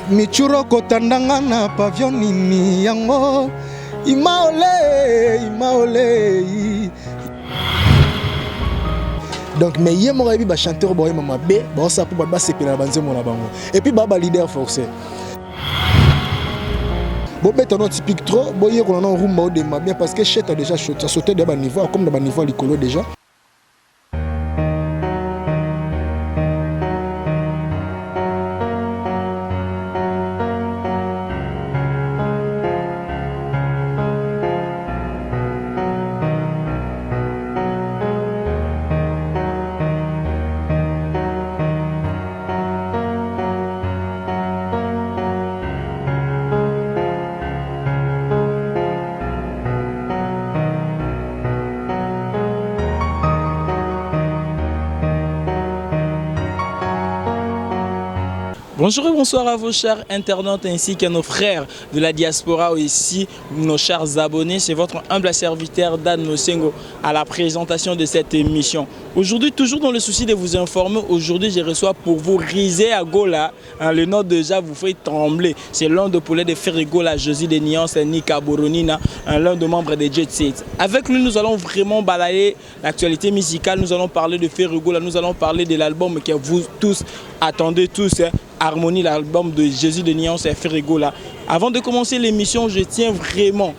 Michuro kotandanga na pavillon nini yango imaole. Donc mais yé mo ba chanteur boy mama B ba ça pour ba sepela banze mo na bango et puis ba leader forcé. Bon mais ton typique trop boy ko na rumba o de ma bien parce que Chet a déjà sauté de bas niveau comme de bas niveau likolo déjà. Bonjour et bonsoir à vos chers internautes ainsi qu'à nos frères de la diaspora ou ici, nos chers abonnés. C'est votre humble serviteur Dan Mosengo à la présentation de cette émission. Aujourd'hui, toujours dans le souci de vous informer, aujourd'hui je reçois pour vous Rizé Agola. Le nom déjà vous fait trembler. C'est l'un de poulet de Ferrigola, Josie de Nuance, Nika Boronina, l'un des membres de Jet Set. Avec lui, nous allons vraiment balayer l'actualité musicale. Nous allons parler de Ferrigola, nous allons parler de l'album que vous tous attendez tous. Harmonie, l'album de Jésus de Nuance et Ferrigola. Avant de commencer l'émission, je tiens vraiment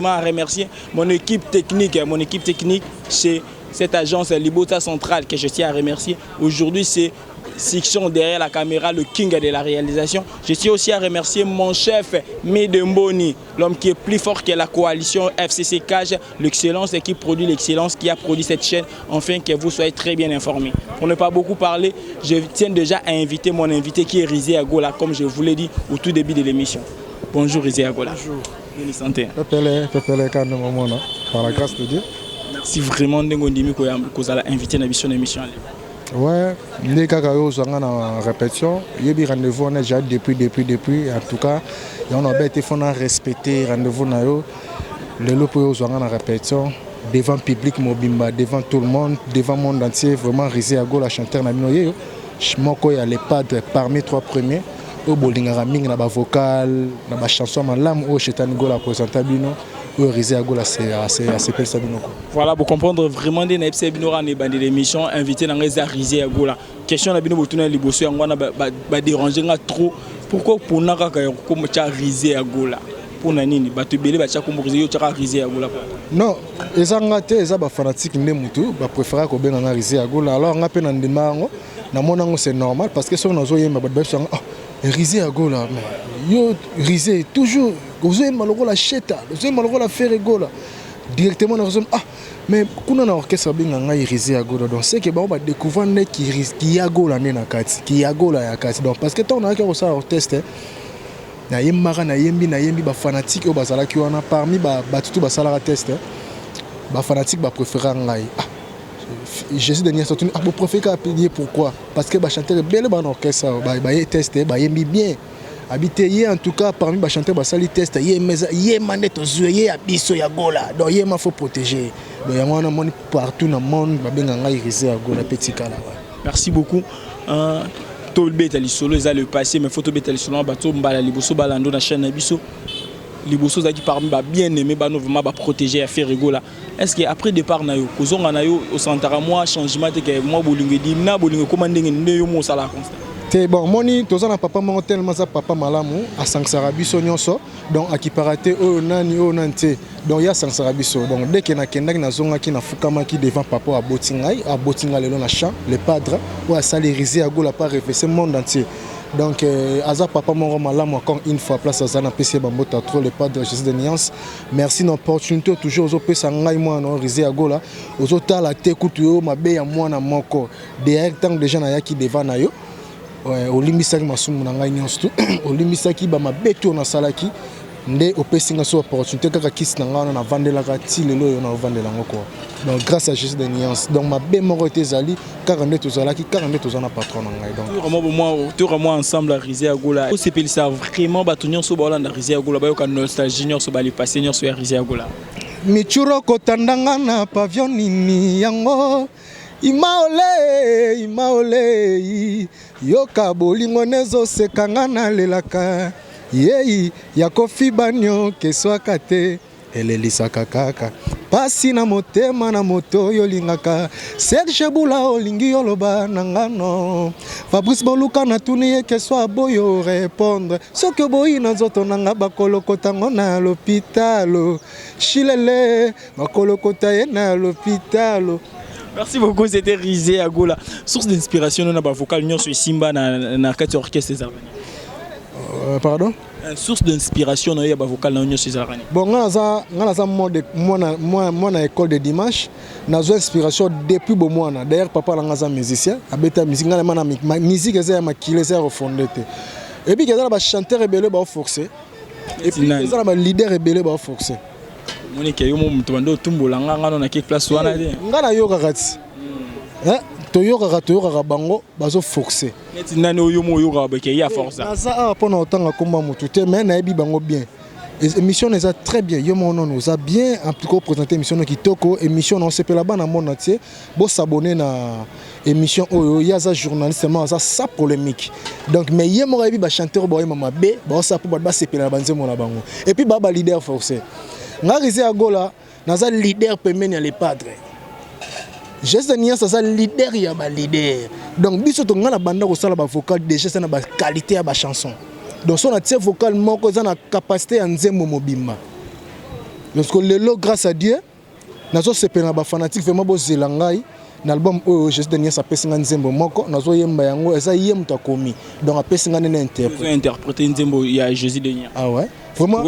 à remercier mon équipe technique chez cette agence Libota Centrale que je tiens à remercier. Aujourd'hui, c'est Section derrière la caméra, le king de la réalisation. Je tiens aussi à remercier mon chef Medemboni, l'homme qui est plus fort que la coalition FCC Cage, l'excellence et qui produit l'excellence, qui a produit cette chaîne, afin que vous soyez très bien informés. Pour ne pas beaucoup parler, je tiens déjà à inviter mon invité qui est Rizé Agola, comme je vous l'ai dit au tout début de l'émission. Bonjour Rizé Agola. Bonjour. Bonne santé. Par la grâce de Dieu. Merci vraiment de vous inviter à l'émission. Ouais, les gars qui sont en répétition, il y a des rendez-vous déjà depuis. En tout cas, on a été respecter rendez-vous les locaux sont en répétition devant le public mobimba, devant tout le monde, devant le monde entier. Vraiment, Rizé Agola, chanteur Nabinoye. Je m'occupe les padres parmi trois premiers. Au Bolingara Ming, na vocal, na chanson malam, au Chetanigola présenté Bino. Rizé Agola, c'est assez belle Sabino. Voilà, pour comprendre vraiment des naïfs Sabino dans l'émission, invité dans les Rizé Agola. Question Nabino pour tourner les bosses, on va déranger trop. Pourquoi pour nous comme Rizé Agola? Pour Nanini, tu belé bacha comme Rizé Agola. Non, les Angate, les fanatiques ne mutu, ba préférer ko ben nga Rizé Agola. Alors on appelle dans demango, na monango c'est normal parce que si on a zoyé ma ba Rizé Agola, yo Rizé toujours. Vous avez la cheta, vous avez la Ferrigola. Directement dans la mais quand on a orchestre bien Rizé Agola, donc c'est que on va découvrir qui Agola na kati, qui Agola ya kati. Donc parce que tant on a que ça test, na yembi ba fanatique au bazala qui on a parmi ba tout basala test, ba fanatique ba préférer ngai. Jésus de Nuance vous préférez appeler pourquoi? Parce que ba chanter belle ba orchestre ba test ba yembi bien. Habité en tout cas parmi les chanteurs basali test yé manette yé abisso ya gola donc yé ma faut protéger donc y a moi partout dans le monde ba benga ngai Rizé Agola petit kala. Merci beaucoup. Tolbe tali solo ça le passé mais photo betali solo bato mbala liboso balando na chaîne na biso liboso zaki parmi ba bien aimé ba vraiment ba protéger à Ferrigola. Est-ce que après départ na yo kozonga na yo au santara moi changement te que moi bolingo di na bolingo commander nde yo mo sala constat. Bon, moni tozana papa mon tellement ça papa malamu à Sansarabiso nyonso donc akiparaté o nani o nante donc ya Sansarabiso donc dès que na kenda na zonga ki na fukama ki devant papa à Botinga lelo na champ le padre ou à Rizé Agola pas rêver monde entier donc aza papa mon malamu encore une fois place azana PC bambota trop le padre Jésus de Nuance merci d'opportunité toujours aux pesa ngai moi non Rizé Agola aux otala te kutu yo mabe ya mwana moko derrière tant de gens na yaki devant na yo. Ouais, olimbisaki masumu na ngai nyonso olimbisaki ba mabeto na salaki nde opesinga so opportunité kaka kisi na ngai na vandelaka ti lelo yo na vandela ngoko donc grâce à Jésus de Nuance donc ma be moko ezali kaka nde tozalaki kaka nde tozana patron na ngai donc tout vraiment ensemble à Rizé Agola o sepeli ça vraiment bato nyonso ba olanda Rizé Agola ba yo ka nostalgie nyonso ba li passer nyonso ya Rizé Agola michuro kotandanga na pavillon nini yango imaole yoka bolingo nezoseka nga nalelaka yei ya kofi banyo keswaka te elelisaka kaka pasi na motema na moto oyo olingaka Serge Bula olingi yoloba na ngano Fabrice Boluka natuni ye keso aboyo répondre soki oboyi na nzoto na nga bakolokota ngo na l'hôpital Chilele bakolokota ye na l'hôpital. Merci beaucoup, c'était Rizé Agola. Source d'inspiration, on a un vocal sur Simba dans le orchestre des Arméniens. Pardon? Source d'inspiration, on a un vocal sur les Arméniens. Bon, moi, à l'école de dimanche, j'ai une inspiration depuis bon mois. D'ailleurs, papa est un musicien. La musique est un refondé. Et puis, il y a des chanteurs rebelles qui sont forcés. Et puis, il y a des leaders rebelles qui sont forcés. Monique, yo mo mtumando tumbola nganga na ke place wana de. Ngana yo kakati. Toyoka bango bazo forcer. Neti nani oyo mo yo ka ke ya force. Naza a pona otanga komba mutu te mais na yebi bango bien. Émission les a très bien. Yo mon nous a bien en tout cas présenter émission qui toko émission on s'appelle là-bas dans monde entier. Bo s'abonner na émission oyo ya za journaliste mais ça polémique. Donc mais yé mo yebi ba chanteur boy mama B ba ça pour ba s'appelle là banze mo na bango. Et puis baba leader forcé. Nga Rizé Agola naza leader pemeni ya les padres. Juste nia ça leader ya ba leader. Donc biso to nga na banda ko sala ba vocal déjà ça na ba qualité ya ba chanson. Donc son a tie vocal moko za na capacité ya nzembo mobimba. Parce que lelo grâce à Dieu nazo sepela na ba fanatique vraiment bo zelangai na album oyo juste nia ça pesa nzembo moko nazo yemba yango eza yem ta komi. Donc a pesa ngane na interpréter nzembo ya Jésus de Nia. Ah ouais. Vraiment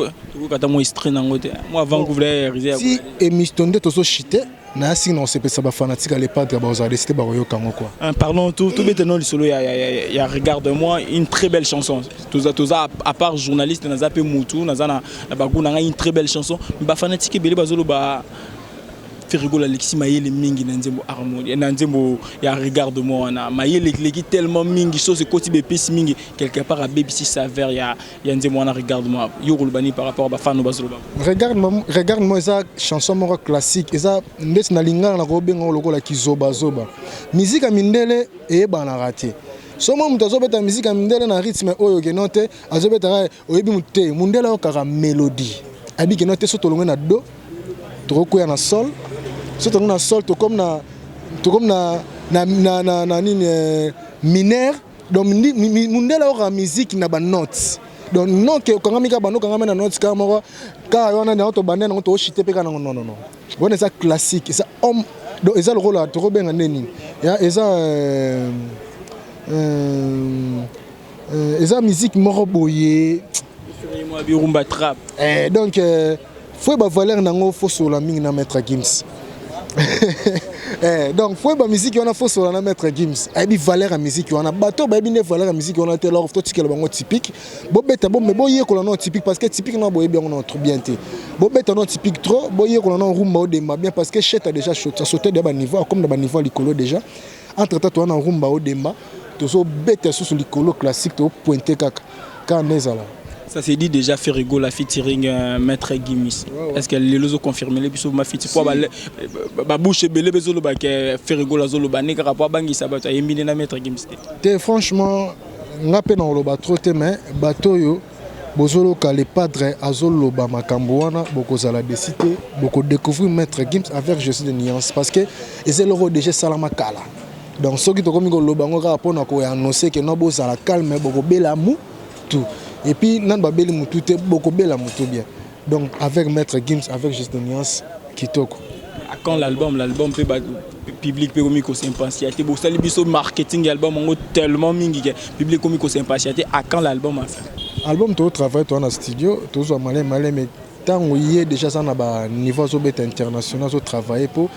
quand moi stream en côté moi avant que vous Rizé si émission de tozo chité na si non c'est pas ça ba fanatique à l'époque ba ozali c'était ba yo kango quoi. Parlons tout maintenant le solo il y a regarde-moi une très belle chanson. Tous à part journaliste na zape mutu na zana ba kuna une très belle chanson ba fanatique belé bazolo ba Ferrigola Alexis Mayele mingi na nzembo harmonie na nzembo ya regarde-moi na Mayele leki tellement mingi chose côté bepisi mingi quelque part à BBC Saver ya nzembo na regarde-moi yo kolbani par rapport ba fano bazolo ba regarde-moi eza chanson moko classique eza ndesi na lingala na ko benga lokola kizoba zoba musique mindele e bana raté somo mutu azobeta musique mindele na rythme oyo ke note azobeta oyebi mute mundela okaka mélodie abi ke note so tolonga na do tokokuya na sol surtout na sol to comme na nini mineur donc mundela ora musique na ba notes donc non que quand mika bano quand na notes ka moko ka wana na to banene to chité pe kana non bon ça classique ça homme donc ça le rôle to benga neni ya eza musique moko boye moi bi rumba trap donc faut ba valeur nango faut sur la mingi na maître Gims. Donc faut ba musique on a faut sur la maître Gims. Ay bi valeur à musique on a bateau ba bi ne valeur à musique on a tellement to tikela bango typique. Bo beta bon mais bo yé ko non typique parce que typique non bo bien on trop bien té. Bo beta non typique trop bo yé ko non rumba o demba bien parce que chet a déjà sauté de bas niveau comme de bas niveau likolo déjà. Entre temps toi on rumba o demba to so beta sur likolo classique to pointer kaka ka nezala. Ça s'est dit déjà Ferrigola featuring Maître Gims. Ouais. Est-ce que les autres confirment les bisous ma feat pour ba bouche belé bezolo ba que Ferrigola zolo ba ne rapport bangi sabato yemine na Maître Gims. Té franchement ngape na lo ba trop te mais bato yo bozolo ka les padres azolo ba makambo wana boko zala décider boko découvrir Maître Gims avec juste de nuance parce que c'est le rôle déjà salama kala. Donc ceux qui to comme lo bango rapport na ko annoncer que no bo zala calme boko bela mu tout. Et puis, nan babeli mutu beaucoup belle mutu bien. Donc avec Maître Gims, avec juste une nuance qui toque. Quand l'album peut public peut comme s'impatienter. Bon ça les biso marketing album on tellement mingi public comme s'impatienter. À quand l'album a fait? Album tout travail toi dans studio, tout ça malin mais tant où il est déjà ça na ba niveau zobet international zo travailler pour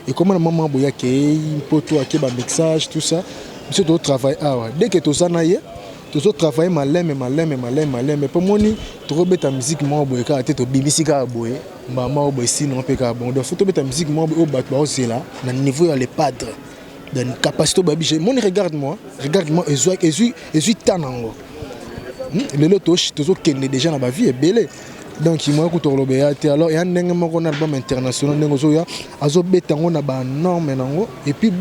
et comment maman boya ke pour toi qui ba mixage tout ça. C'est tout travail dès que tout ça na yé tous autres travaillent malin mais pour moi ni trop bête musique moi boy ka tête BBC ka boy maman boy sinon pe ka bon donc faut bête musique moi au bat ba c'est là na niveau ya les padres dans capacité babi mon regarde-moi et suis tanango le loto toujours kende déjà na ba vie est belé Donc moi écoute le alors il y a un album international nengozoya azo betango na ba norme nango et puis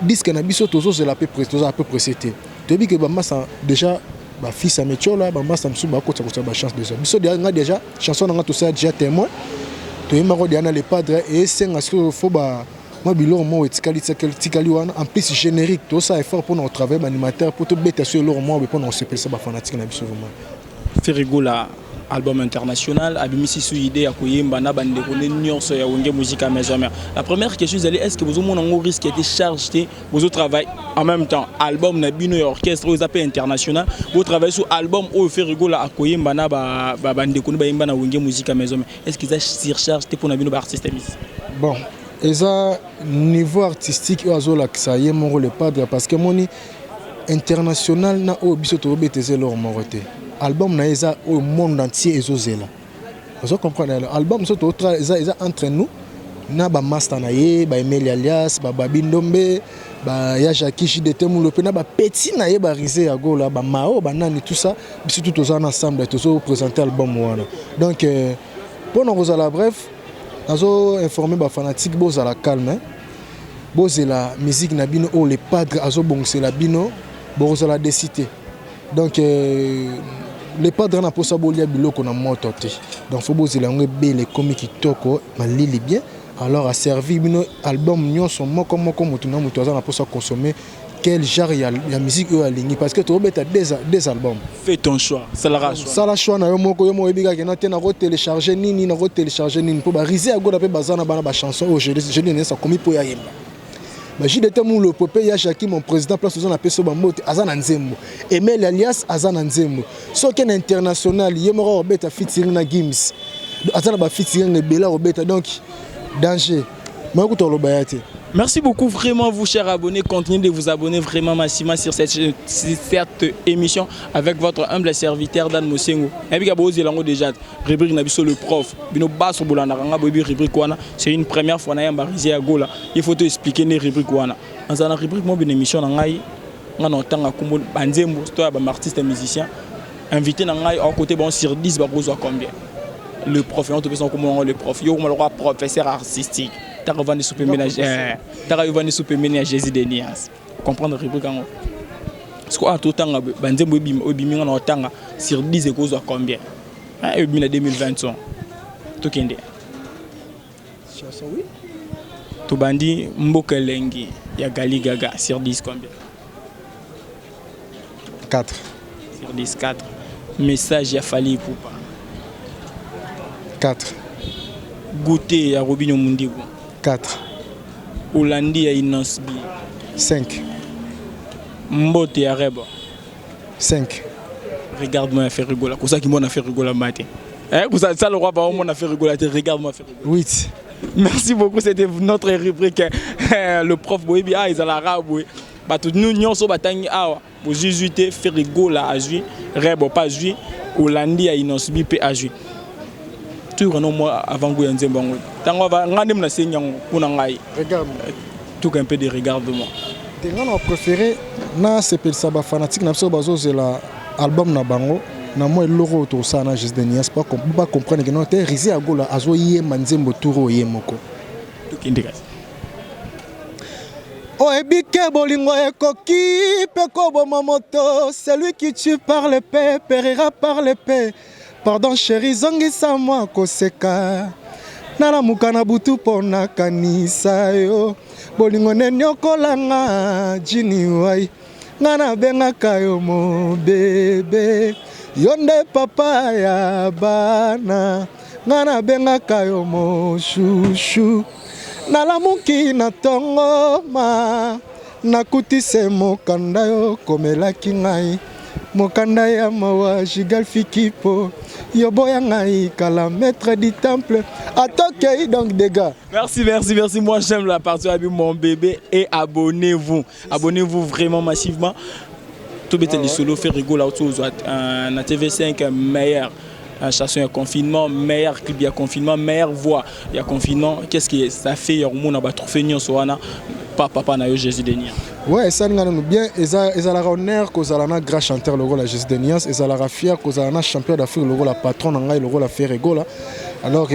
disque na biso tozo c'est à peu près c'était tu dis que ba massa déjà ba fils à Metiola ba massa msu ba ko ça ba chance déjà biso déjà chanson na to ça déjà témoin to yima ko diana les padres et c'est parce que faut ba moi bilo mo etikali wana en plus générique tout ça effort pour notre travail animateur pour tout beta sur le mo pour nous se penser ba fanatique na biso vraiment Ferrigola album international abimisi sous idée ya koyemba na bande ko nyonso ya wenge musique à maison mère. La première question est-ce que vous avez un risque de charger vos travail en même temps album na bino et orchestre aux appels international vous travaillez sur album au Ferrigola à koyemba na bande ko ba yemba na wenge musique à maison mère. Est-ce que ça surcharge pour na bino artiste musique? Bon, et ça niveau artistique azola que ça y est mon le padre parce que moni international na o biso to beteze leur moroté. Album na eza au monde entier ezozela. Vous comprenez album so to eza entre nous na ba master na ye ba Emile Alias ba Babindombe ba ya Jackie Detemu le pe na ba petit na ye ba Rizé ya Gola ba Mao ba nani tout ça biso tout ensemble to présenter album wana. Donc pour nous la bref azo informer ba fanatique boza la calme boza la musique na bino o les padres azo bongse la bino boza la décité. Donc les padres na posa bolia biloko na moto te donc faut boza la ngebe les comiques toko malili bien alors a servi bino album nyonso moko mutuna mutu aza na posa consommer quel genre ya musique yo alingi parce que tu obeta des albums. Fais ton choix, ça la choix na yo moko yo mo ebiga ke na te na ko télécharger nini pour ba Rizé agoda pe bazana bana ba chanson au je dis ça comme pour ya yemba. Ba Jidetemu le popé ya Jackie mon président place aux na peso ba mbote azana nzembo. Emile Alias azana nzembo. So ken international yemora obeta featuring na Gims. Azana ba featuring na Bella obeta donc danger. Moi ko to lo bayate. Merci beaucoup vraiment vous chers abonnés, continuez de vous abonner vraiment massivement sur cette émission avec votre humble serviteur Dan Mosengo. Déjà rubrique nabiso le prof, bino baso bolanda ranga bobi rubrique wana, c'est une première fois na yamba Rizé Gola. Il faut te expliquer les rubriques wana. Dans la rubrique mo une émission na ngai ngana tanga kumbo banzembo sto ba artiste musicien invité na ngai à côté bon sur 10 ba bozo combien. Le prof on te fait son comment le prof, yo le professeur artistique. T'as revenu souper ménager, t'as revenu souper ménager Jésus de Nias. Comprendre le rubrique en ce qu'on a tout le temps, banzembo obimi on a tanga sur 10 et cause à combien? Et obimi 2020 tout kende. Oui. Tout bandi mboka lengi ya Gali Gaga sur 10 combien? 4. Sur 10 4. Message ya Fali Poupa. 4. Goûter ya Robinho Mundigo. 4. Olandi ya Inosbi. 5. Mbote ya Rebo. 5. Regarde-moi faire rigoler. Comme ça qui m'a fait rigoler matin. Comme ça le roi va au monde a fait rigoler. Regarde-moi faire rigoler. 8. Merci beaucoup, c'était notre rubrique. Le prof Boebi a ils ont l'arabe. Bah tout nous nous sommes batangi awa. Pour jésuiter faire rigoler à jouer. Rebo pas jouer. Olandi ya Inosbi pe à jouer. Tout moi avant que vous ayez tant va regarde tout un peu de regarde-moi. Mon préféré na c'est ça ba fanatique na so bazo la album na bango na moi logo to ça na juste Nias pas comprendre que non te Rizé Gola azo yé manzembo turo yé moko tout kindigas o ebike bolingo ekoki pe ko boma moto celui qui tue par l'épée périra par l'épée. Pardon chérie zongisa moi koseka nala mukana butu pona kanisa yo bolingo nenyokolanga jini wai ngana benga kayo mo bebe yonde papa ya bana ngana benga kayo mo chouchou nala muki na tongo ma nakutise mokanda yo komelaki ngai mokanda ya mawa jigal fikipo yoboya ngai kala maître du temple atoke donc des gars. Merci moi j'aime la partie avec mon bébé et abonnez-vous vraiment massivement tout bête les solo fait rigoler autour na TV5 meilleur chanson, il y a confinement, meilleur clip, il y a confinement, meilleure voix, il y a confinement. Qu'est-ce que ça fait? Il y a un trophée papa na yo Jésus de Nias. Ouais, ça nous bien. Ils ont la honneur qu'ils ont un grand chanteur le rôle à Jésus de Nias. Ils ont la fier qu'ils ont un champion d'Afrique le rôle à patron le rôle à faire égola. Alors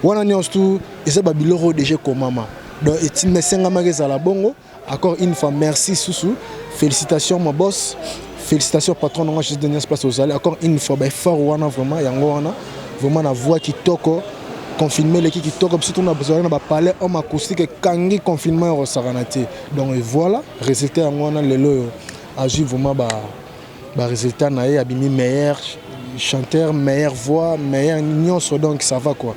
wana nyonso tout ils ont biloko déjà comme maman. Donc et mesenga mageza la bongo. Encore une fois merci Soussou. Félicitations mon boss. Félicitations patron de Jésus de Nias place aux allées. Encore une fois ben fort wana vraiment yango wana vraiment la voix qui toko. Confinement l'équipe qui toque surtout on a besoin de parler homme acoustique et kangi confinement au Saranati. Donc voilà résultat on a le agi vraiment ba résultat na abimi meilleur chanteur meilleure voix meilleur nyonso donc ça va quoi.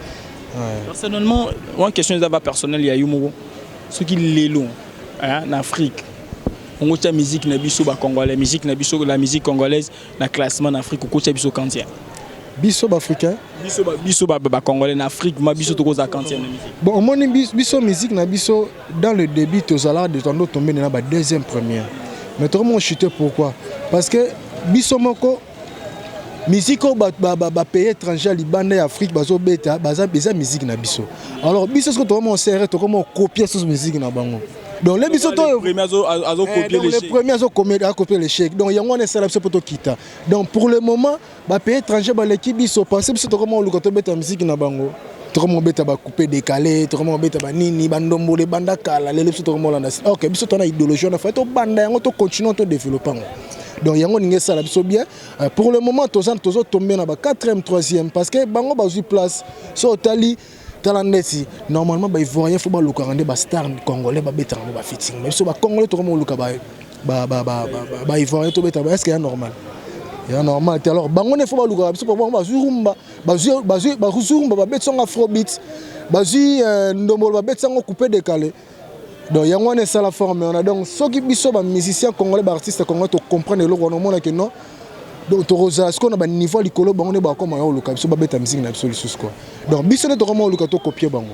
Personnellement une question d'abord personnelle il y a eu ce qui lelo en Afrique on a la musique na biso ba congolais musique na biso la musique congolaise na classement en Afrique ko biso kantia biso africain biso congolais en Afrique ma biso to koza kantia na musique bon on biso musique na biso dans le début tozala de tando tomber na ba deuxième première mais tout le monde chuté pourquoi parce que biso moko musique ba pays étranger libanda et Afrique bazo beta baza musique na biso alors biso ce que tout le monde serré to comment copier cette musique na bango. Donc les premiers à copier les chèques. Donc il y a un salaire pour tout quitter. Donc pour le moment, les pays étrangers, l'équipe ils sont passés sur comment on loue la musique na bango. Tout le monde va couper décalé, tout le monde va nini, bandombo, les bandas kala, les tout le monde là. Ok, biso ton idéologie on a fait, to banda, on to continue to développer. Donc il y a un salaire bien. Pour le moment, tous tombé na ba 4e, 3e parce que bango ba eu place sur Tali. Normalement, il faut rien faire le star congolais, il fitting. Mais si les Congolais, est-ce qu'il y a normal? Il y a normal. Alors, il faut afrobeat, coupé décalé. Donc, il y a un la forme. Donc, ceux qui sont musiciens congolais, artistes congolais, comprennent que non. Donc ce qu'on a un niveau de colo on est comme on le so ba musique na absolu quoi. Donc biso ne to comment le copier bango.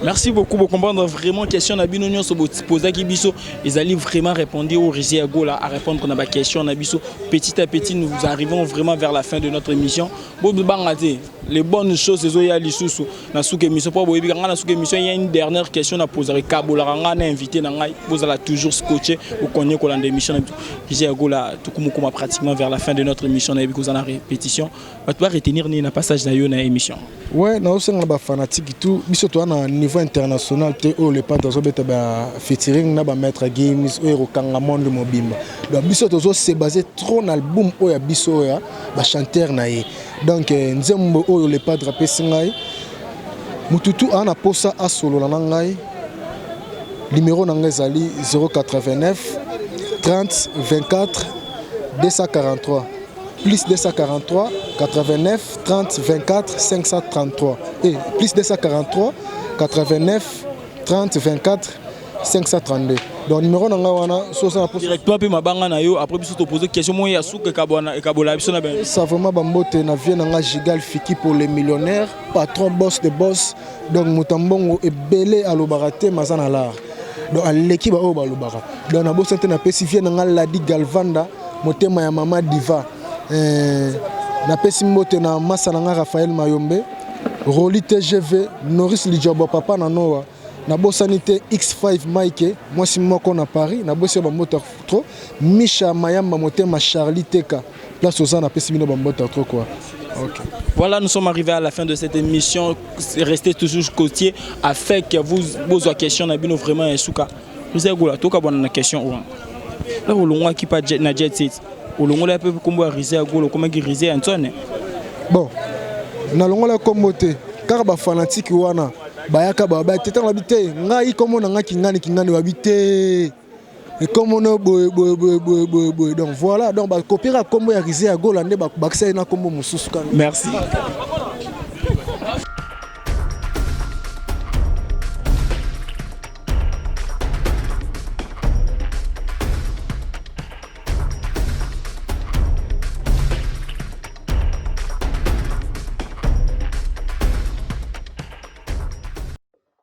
Merci beaucoup pour comprendre vraiment question na bino nyonso poser ki biso ils allaient vraiment répondre au Rizé Agola à répondre na ba question na biso petit à petit nous arrivons vraiment vers la fin de notre émission. Bo bangate les bonnes choses c'est ya lisusu na souke émission pour boyebi nga na souke émission il y a une dernière question na poser Kabola nga na invité na ngai vous allez toujours scotcher ou connaître ko la émission Rizé Agola tout comme pratiquement vers la fin de notre émission na biso na répétition va toi retenir ni na passage na yo na émission. Ouais na osenga ba fanatique tout biso to na niveau international te o le pas tozo beta ba featuring na ba maître games o kanga monde mobimba donc biso tozo se basé trop na album o ya biso ya ba chanteur na ye donc nzembo o le pas drapé singai mututu ana posa a solo na ngai numéro na ngai zali 089 30 24 243 plus 243 89 30 24 533 et plus 243 89 30 24 532. Donc numéro nanga wana so ça directement pe mabanga na yo après biso to poser question mo ya souke kabona e kabola biso na ben ça vraiment ba mbote na vie nanga Gigal Fiki pour les millionnaires patron boss de boss donc mutambongo ebele alobarate mazana lar donc l'équipe ba o ba lobara donc na boss na pesifie nanga Ladi Galvanda motema ya mama diva na pesi mbote na masa nanga Raphaël Mayombe Roli TGV Norris Lijobo papa na noa na bosanité X5 Mike moi si moko na Paris na bosse ba moteur trop Misha Mayamba motema Charlie Teka place aux na pesi bino ba moteur trop quoi. OK. Voilà, nous sommes arrivés à la fin de cette émission. Restez toujours côtier afin que vous vos questions na bino vraiment esuka. Vous avez gola to ka bona na question ou. Là au long qui pas na jet set. Au long là peu comme Rizé Agolo comment qui Rizé Antoine. Bon. Na longola kombote car ba fanatique wana bayaka ba tete ngabité ngai comme na ngani wabité et comme on boy donc voilà donc ba copier combo ya Rizé Agolo ndé ba bakisa na combo mususu. Merci.